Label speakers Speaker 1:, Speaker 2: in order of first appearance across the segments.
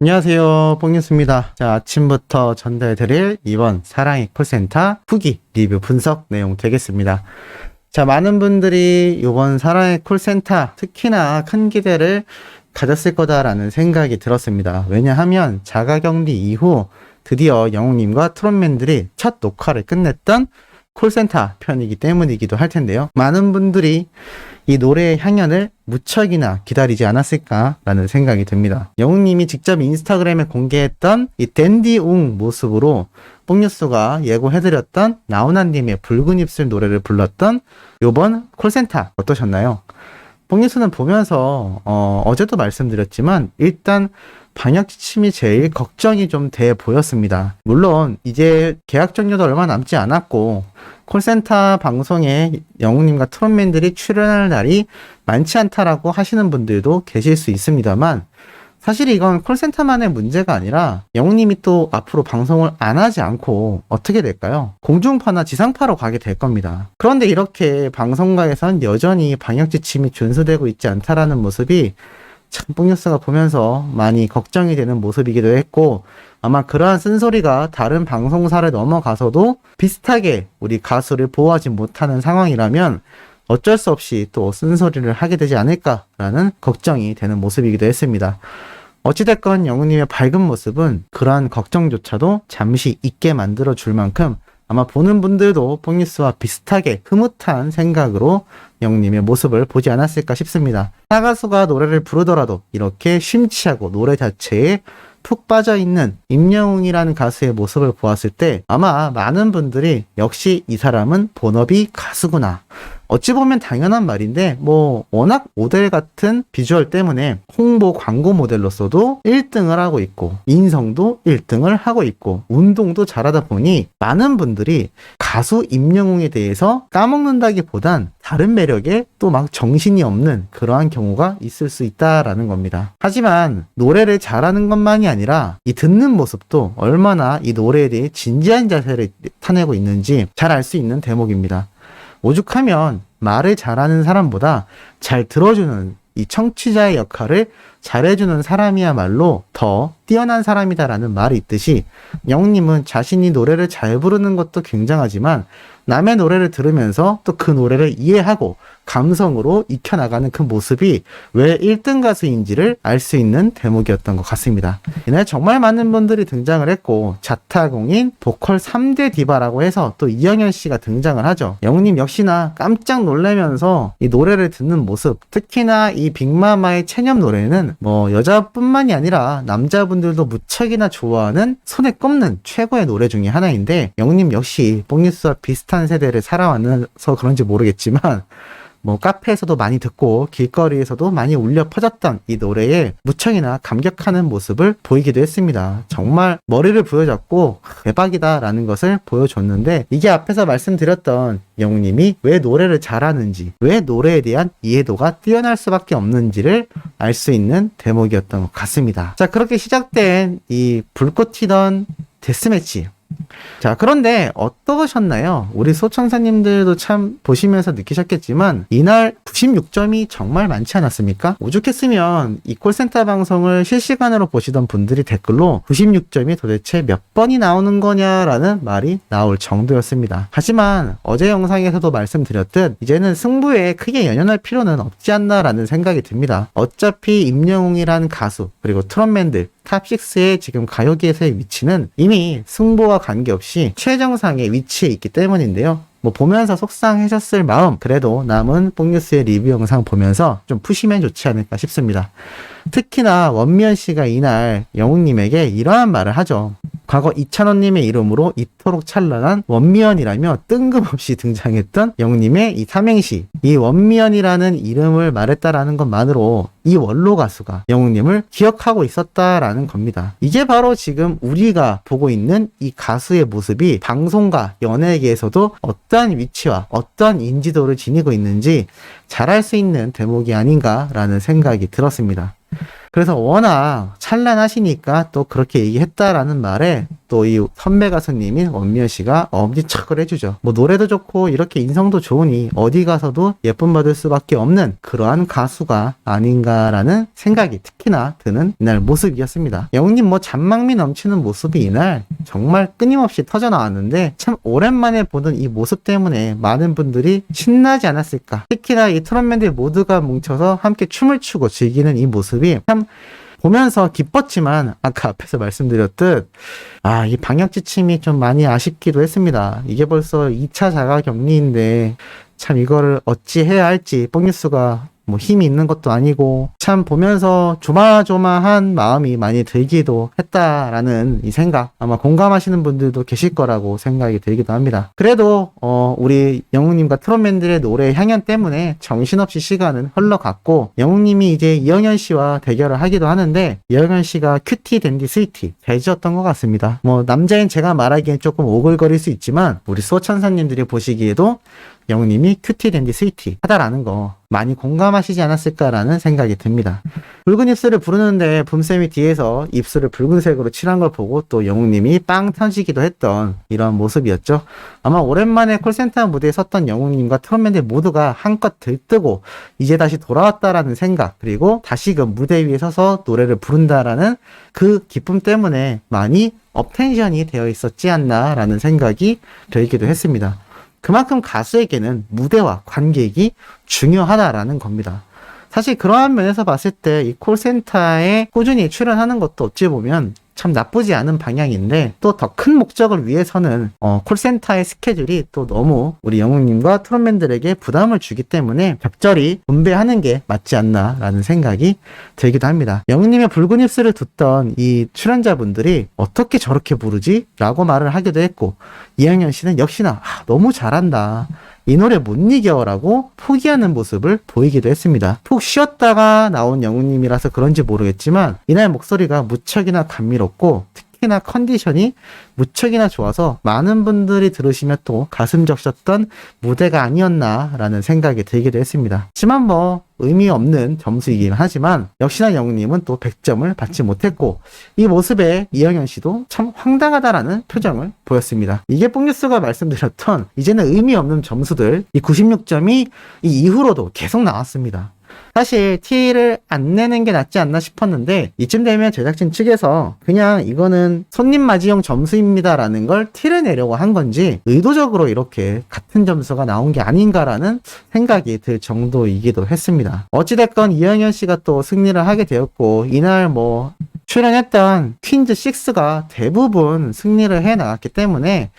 Speaker 1: 안녕하세요, 뽕뉴스입니다. 자, 아침부터 전달드릴 이번 사랑의 콜센터 후기 리뷰 분석 내용 되겠습니다. 자, 많은 분들이 이번 사랑의 콜센터 특히나 큰 기대를 가졌을 거다라는 생각이 들었습니다. 왜냐하면 자가격리 이후 드디어 영웅님과 트롯맨들이 첫 녹화를 끝냈던 콜센터 편이기 때문이기도 할 텐데요. 많은 분들이 이 노래의 향연을 무척이나 기다리지 않았을까라는 생각이 듭니다. 영웅님이 직접 인스타그램에 공개했던 이 댄디웅 모습으로 뽕뉴스가 예고해드렸던 나훈아님의 붉은 입술 노래를 불렀던 요번 콜센터 어떠셨나요? 뽕뉴스는 보면서 어제도 말씀드렸지만 일단 방역 지침이 제일 걱정이 좀 돼 보였습니다. 물론 이제 계약 종료도 얼마 남지 않았고 콜센터 방송에 영웅님과 트롯맨들이 출연할 날이 많지 않다라고 하시는 분들도 계실 수 있습니다만 사실 이건 콜센터만의 문제가 아니라 영웅님이 또 앞으로 방송을 안 하지 않고 어떻게 될까요? 공중파나 지상파로 가게 될 겁니다. 그런데 이렇게 방송가에선 여전히 방역 지침이 준수되고 있지 않다라는 모습이 참 뽕뉴스가 보면서 많이 걱정이 되는 모습이기도 했고 아마 그러한 쓴소리가 다른 방송사를 넘어가서도 비슷하게 우리 가수를 보호하지 못하는 상황이라면 어쩔 수 없이 또 쓴소리를 하게 되지 않을까라는 걱정이 되는 모습이기도 했습니다. 어찌됐건 영웅님의 밝은 모습은 그러한 걱정조차도 잠시 잊게 만들어줄 만큼 아마 보는 분들도 뽕뉴스와 비슷하게 흐뭇한 생각으로 영웅님의 모습을 보지 않았을까 싶습니다. 타가수가 노래를 부르더라도 이렇게 심취하고 노래 자체에 푹 빠져있는 임영웅이라는 가수의 모습을 보았을 때 아마 많은 분들이 역시 이 사람은 본업이 가수구나. 어찌 보면 당연한 말인데 워낙 모델 같은 비주얼 때문에 홍보 광고 모델로서도 1등을 하고 있고 인성도 1등을 하고 있고 운동도 잘하다 보니 많은 분들이 가수 임영웅에 대해서 까먹는다기보단 다른 매력에 또 막 정신이 없는 그러한 경우가 있을 수 있다라는 겁니다. 하지만 노래를 잘하는 것만이 아니라 이 듣는 모습도 얼마나 이 노래에 대해 진지한 자세를 타내고 있는지 잘 알 수 있는 대목입니다. 오죽하면 말을 잘하는 사람보다 잘 들어주는 이 청취자의 역할을 잘해주는 사람이야말로 더 뛰어난 사람이다라는 말이 있듯이 영웅님은 자신이 노래를 잘 부르는 것도 굉장하지만 남의 노래를 들으면서 또 그 노래를 이해하고 감성으로 익혀나가는 그 모습이 왜 1등 가수인지를 알 수 있는 대목이었던 것 같습니다. 이날 정말 많은 분들이 등장을 했고 자타공인 보컬 3대 디바라고 해서 또 이영현 씨가 등장을 하죠. 영웅님 역시나 깜짝 놀라면서 이 노래를 듣는 모습, 특히나 이 빅마마의 체념 노래는 여자뿐만이 아니라 남자분들도 무척이나 좋아하는 손에 꼽는 최고의 노래 중에 하나인데 영웅님 역시 뽕뉴스와 비슷한 세대를 살아와서 그런지 모르겠지만 카페에서도 많이 듣고 길거리에서도 많이 울려 퍼졌던 이 노래에 무척이나 감격하는 모습을 보이기도 했습니다. 정말 머리를 부여잡고 대박이다 라는 것을 보여줬는데 이게 앞에서 말씀드렸던 영웅님이 왜 노래를 잘하는지 왜 노래에 대한 이해도가 뛰어날 수밖에 없는지를 알 수 있는 대목이었던 것 같습니다. 자, 그렇게 시작된 이 불꽃 튀던 데스매치, 자, 그런데 어떠셨나요? 우리 소천사님들도 참 보시면서 느끼셨겠지만 이날 96점이 정말 많지 않았습니까? 오죽했으면 이 콜센터 방송을 실시간으로 보시던 분들이 댓글로 96점이 도대체 몇 번이 나오는 거냐라는 말이 나올 정도였습니다. 하지만 어제 영상에서도 말씀드렸듯 이제는 승부에 크게 연연할 필요는 없지 않나라는 생각이 듭니다. 어차피 임영웅이라는 가수 그리고 트롯맨들 탑6의 지금 가요계에서의 위치는 이미 승부와 관계없이 최정상의 위치에 있기 때문인데요. 보면서 속상하셨을 마음 그래도 남은 뽕뉴스의 리뷰 영상 보면서 좀 푸시면 좋지 않을까 싶습니다. 특히나 원미연 씨가 이날 영웅님에게 이러한 말을 하죠. 과거 이찬원님의 이름으로 이토록 찬란한 원미연이라며 뜬금없이 등장했던 영웅님의 이 삼행시, 이 원미연이라는 이름을 말했다라는 것만으로 이 원로 가수가 영웅님을 기억하고 있었다라는 겁니다. 이게 바로 지금 우리가 보고 있는 이 가수의 모습이 방송과 연예계에서도 어떠한 위치와 어떠한 인지도를 지니고 있는지 잘 알 수 있는 대목이 아닌가라는 생각이 들었습니다. 그래서 워낙 찬란하시니까 또 그렇게 얘기했다라는 말에 또 이 선배 가수님인 원미연 씨가 엄지척을 해주죠. 뭐 노래도 좋고 이렇게 인성도 좋으니 어디 가서도 예쁨 받을 수밖에 없는 그러한 가수가 아닌가라는 생각이 특히나 드는 이날 모습이었습니다. 영웅님 뭐 잔망미 넘치는 모습이 이날 정말 끊임없이 터져 나왔는데 참 오랜만에 보는 이 모습 때문에 많은 분들이 신나지 않았을까. 특히나 이 트롯맨들 모두가 뭉쳐서 함께 춤을 추고 즐기는 이 모습이 참 보면서 기뻤지만 아까 앞에서 말씀드렸듯 이 방역 지침이 좀 많이 아쉽기도 했습니다. 이게 벌써 2차 자가격리인데 참 이거를 어찌 해야 할지 뽕뉴스가 뭐 힘이 있는 것도 아니고 참 보면서 조마조마한 마음이 많이 들기도 했다라는 이 생각 아마 공감하시는 분들도 계실 거라고 생각이 들기도 합니다. 그래도 우리 영웅님과 트롯맨들의 노래 향연 때문에 정신없이 시간은 흘러갔고 영웅님이 이제 이영현 씨와 대결을 하기도 하는데 이영현 씨가 큐티 댄디 스위티 잘 지었던 것 같습니다. 뭐 남자인 제가 말하기엔 조금 오글거릴 수 있지만 우리 수호천사님들이 보시기에도 영웅님이 큐티 댄디 스위티 하다라는 거 많이 공감하시지 않았을까라는 생각이 듭니다. 붉은 입술을 부르는데 붐쌤이 뒤에서 입술을 붉은색으로 칠한 걸 보고 또 영웅님이 빵 터지기도 했던 이런 모습이었죠. 아마 오랜만에 콜센터 무대에 섰던 영웅님과 트롯맨들 모두가 한껏 들뜨고 이제 다시 돌아왔다라는 생각 그리고 다시금 무대 위에 서서 노래를 부른다라는 그 기쁨 때문에 많이 업텐션이 되어 있었지 않나라는 생각이 들기도 했습니다. 그만큼 가수에게는 무대와 관객이 중요하다라는 겁니다. 사실 그러한 면에서 봤을 때 이 콜센터에 꾸준히 출연하는 것도 어찌 보면 참 나쁘지 않은 방향인데 또 더 큰 목적을 위해서는 콜센터의 스케줄이 또 너무 우리 영웅님과 트롯맨들에게 부담을 주기 때문에 적절히 분배하는 게 맞지 않나라는 생각이 들기도 합니다. 영웅님의 붉은 입술을 듣던 이 출연자분들이 어떻게 저렇게 부르지? 라고 말을 하기도 했고 이영현 씨는 역시나 너무 잘한다. 이 노래 못 이겨 라고 포기하는 모습을 보이기도 했습니다. 푹 쉬었다가 나온 영웅님이라서 그런지 모르겠지만 이날 목소리가 무척이나 감미롭고 특히나 컨디션이 무척이나 좋아서 많은 분들이 들으시면 또 가슴 적셨던 무대가 아니었나라는 생각이 들기도 했습니다. 하지만 뭐 의미 없는 점수이긴 하지만 역시나 영웅님은 또 100점을 받지 못했고 이 모습에 이영현 씨도 참 황당하다라는 표정을 보였습니다. 이게 뽕뉴스가 말씀드렸던 이제는 의미 없는 점수들 이 96점이 이 이후로도 계속 나왔습니다. 사실 티를 안 내는 게 낫지 않나 싶었는데 이쯤 되면 제작진 측에서 그냥 이거는 손님 맞이용 점수입니다 라는 걸 티를 내려고 한 건지 의도적으로 이렇게 같은 점수가 나온 게 아닌가라는 생각이 들 정도이기도 했습니다. 어찌됐건 이영현 씨가 또 승리를 하게 되었고 이날 뭐 출연했던 퀸즈6가 대부분 승리를 해 나갔기 때문에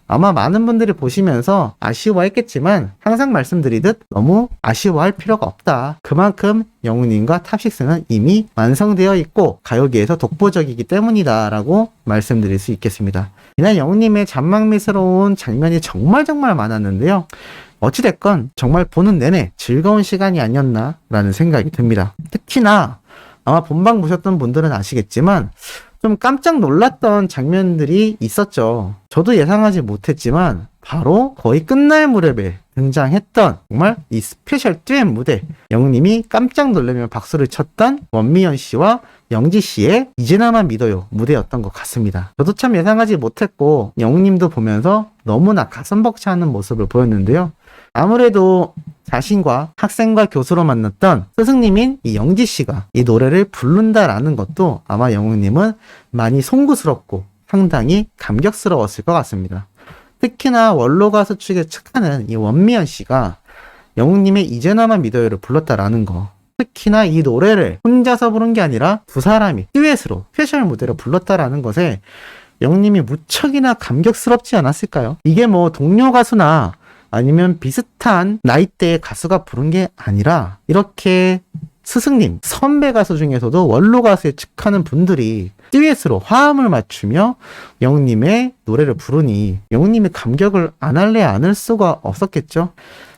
Speaker 1: 아마 많은 분들이 보시면서 아쉬워했겠지만 항상 말씀드리듯 너무 아쉬워할 필요가 없다. 그만큼 영웅님과 탑6는 이미 완성되어 있고 가요계에서 독보적이기 때문이다 라고 말씀드릴 수 있겠습니다. 이날 영웅님의 잔망미스러운 장면이 정말 많았는데요. 어찌됐건 정말 보는 내내 즐거운 시간이 아니었나 라는 생각이 듭니다. 특히나 아마 본방 보셨던 분들은 아시겠지만 좀 깜짝 놀랐던 장면들이 있었죠. 저도 예상하지 못했지만 바로 거의 끝날 무렵에 등장했던 정말 이 스페셜 듀엣 무대 영웅님이 깜짝 놀라며 박수를 쳤던 원미연 씨와 영지 씨의 이제 나만 믿어요 무대였던 것 같습니다. 저도 참 예상하지 못했고 영웅님도 보면서 너무나 가슴 벅차는 모습을 보였는데요. 아무래도 자신과 학생과 교수로 만났던 스승님인 이 영지 씨가 이 노래를 부른다라는 것도 아마 영웅님은 많이 송구스럽고 상당히 감격스러웠을 것 같습니다. 특히나 원로 가수 측에 측하는 이 원미연 씨가 영웅님의 이제 나만 믿어요를 불렀다라는 거, 특히나 이 노래를 혼자서 부른 게 아니라 두 사람이 듀엣으로 스페셜 무대로 불렀다라는 것에 영웅님이 무척이나 감격스럽지 않았을까요? 이게 뭐 동료 가수나 아니면 비슷한 나이대의 가수가 부른 게 아니라 이렇게 스승님, 선배 가수 중에서도 원로 가수에 측하는 분들이 듀엣으로 화음을 맞추며 영웅님의 노래를 부르니 영웅님이 감격을 안 할래 않을 수가 없었겠죠.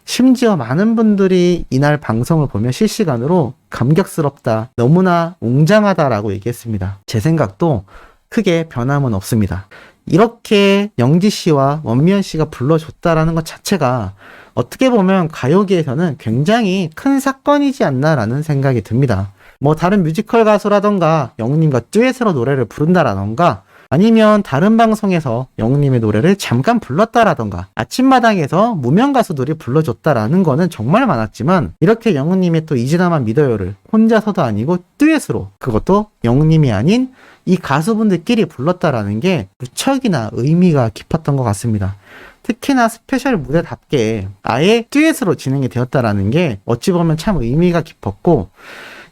Speaker 1: 심지어 많은 분들이 이날 방송을 보며 실시간으로 감격스럽다, 너무나 웅장하다라고 얘기했습니다. 제 생각도 크게 변함은 없습니다. 이렇게 영지 씨와 원미연 씨가 불러줬다라는 것 자체가 어떻게 보면 가요계에서는 굉장히 큰 사건이지 않나라는 생각이 듭니다. 뭐 다른 뮤지컬 가수라던가 영웅님과 듀엣으로 노래를 부른다라던가 아니면 다른 방송에서 영웅님의 노래를 잠깐 불렀다라던가 아침마당에서 무명 가수들이 불러줬다라는 거는 정말 많았지만, 이렇게 영웅님의 또 이지나만 믿어요를 혼자서도 아니고 듀엣으로, 그것도 영웅님이 아닌 이 가수분들끼리 불렀다라는 게 무척이나 의미가 깊었던 것 같습니다. 특히나 스페셜 무대답게 아예 듀엣으로 진행이 되었다라는 게 어찌 보면 참 의미가 깊었고,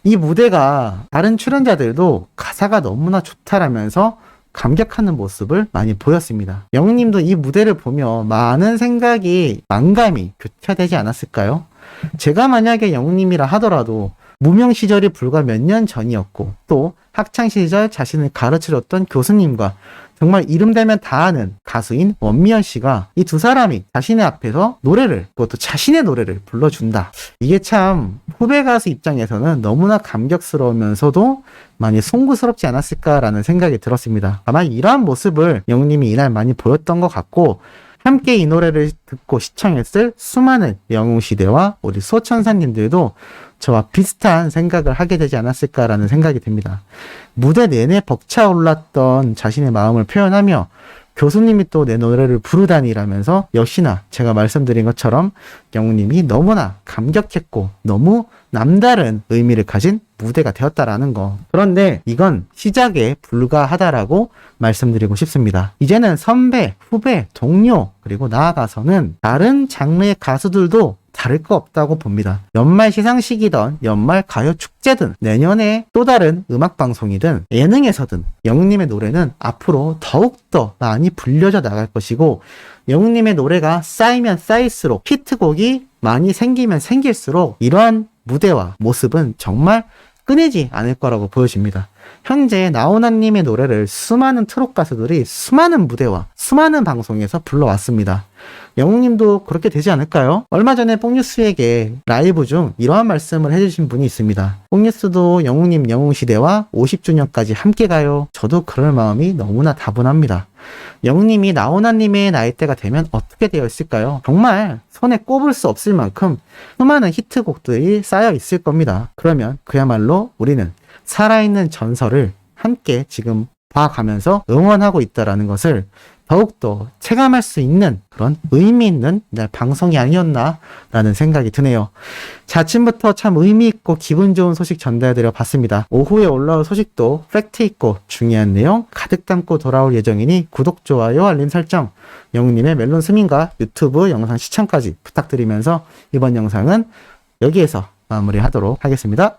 Speaker 1: 이 무대가 다른 출연자들도 가사가 너무나 좋다라면서 감격하는 모습을 많이 보였습니다. 영웅님도 이 무대를 보며 많은 생각이, 만감이 교차되지 않았을까요? 제가 만약에 영웅님이라 하더라도 무명 시절이 불과 몇 년 전이었고, 또 학창 시절 자신을 가르쳐줬던 교수님과 정말 이름 되면 다 아는 가수인 원미연 씨가 이 두 사람이 자신의 앞에서 노래를, 그것도 자신의 노래를 불러준다. 이게 참 후배 가수 입장에서는 너무나 감격스러우면서도 많이 송구스럽지 않았을까라는 생각이 들었습니다. 아마 이러한 모습을 영웅님이 이날 많이 보였던 것 같고, 함께 이 노래를 듣고 시청했을 수많은 영웅시대와 우리 소천사님들도 저와 비슷한 생각을 하게 되지 않았을까라는 생각이 듭니다. 무대 내내 벅차올랐던 자신의 마음을 표현하며 교수님이 또 내 노래를 부르다니라면서 역시나 제가 말씀드린 것처럼 영웅님이 너무나 감격했고 너무 남다른 의미를 가진 무대가 되었다라는 거. 그런데 이건 시작에 불과하다라고 말씀드리고 싶습니다. 이제는 선배, 후배, 동료, 그리고 나아가서는 다른 장르의 가수들도 다를 거 없다고 봅니다. 연말 시상식이든 연말 가요 축제든 내년에 또 다른 음악 방송이든 예능에서든 영웅님의 노래는 앞으로 더욱더 많이 불려져 나갈 것이고, 영웅님의 노래가 쌓이면 쌓일수록, 히트곡이 많이 생기면 생길수록 이러한 무대와 모습은 정말 끊이지 않을 거라고 보여집니다. 현재 나훈아님의 노래를 수많은 트롯 가수들이 수많은 무대와 수많은 방송에서 불러왔습니다. 영웅님도 그렇게 되지 않을까요? 얼마 전에 뽕뉴스에게 라이브 중 이러한 말씀을 해주신 분이 있습니다. 뽕뉴스도 영웅님 영웅시대와 50주년까지 함께 가요. 저도 그럴 마음이 너무나 다분합니다. 영웅님이 나훈아님의 나이대가 되면 어떻게 되어 있을까요? 정말 손에 꼽을 수 없을 만큼 수많은 히트곡들이 쌓여 있을 겁니다. 그러면 그야말로 우리는 살아있는 전설을 함께 지금 봐가면서 응원하고 있다라는 것을 더욱더 체감할 수 있는 그런 의미 있는 방송이 아니었나라는 생각이 드네요. 자, 아침부터 참 의미 있고 기분 좋은 소식 전달해드려 봤습니다. 오후에 올라올 소식도 팩트 있고 중요한 내용 가득 담고 돌아올 예정이니 구독, 좋아요, 알림 설정, 영웅님의 멜론 스밍과 유튜브 영상 시청까지 부탁드리면서 이번 영상은 여기에서 마무리하도록 하겠습니다.